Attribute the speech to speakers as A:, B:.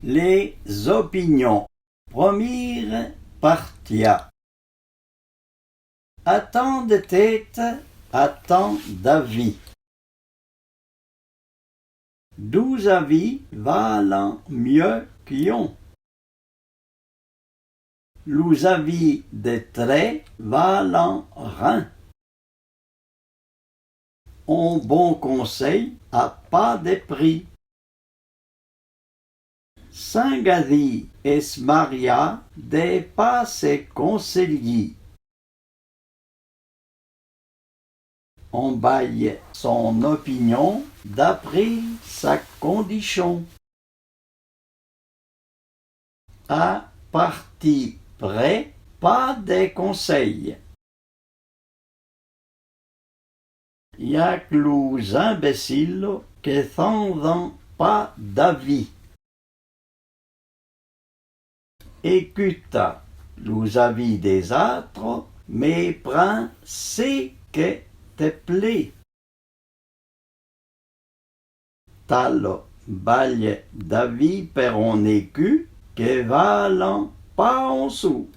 A: Les opinions. Première partia. À tant de tête, à tant d'avis. 12 avis valent mieux qu'un. Les avis des traits valent rien. Un bon conseil a pas de prix. 5 avis es maria de pas se conseiller. On baille son opinion d'après sa condition. À parti près, pas de conseils. Y a que les imbéciles qui n'ont pas d'avis. Écoute les avis des autres, mais prends ce qui te plaît. Tal balle d'avis per un écu que valent pas en sous.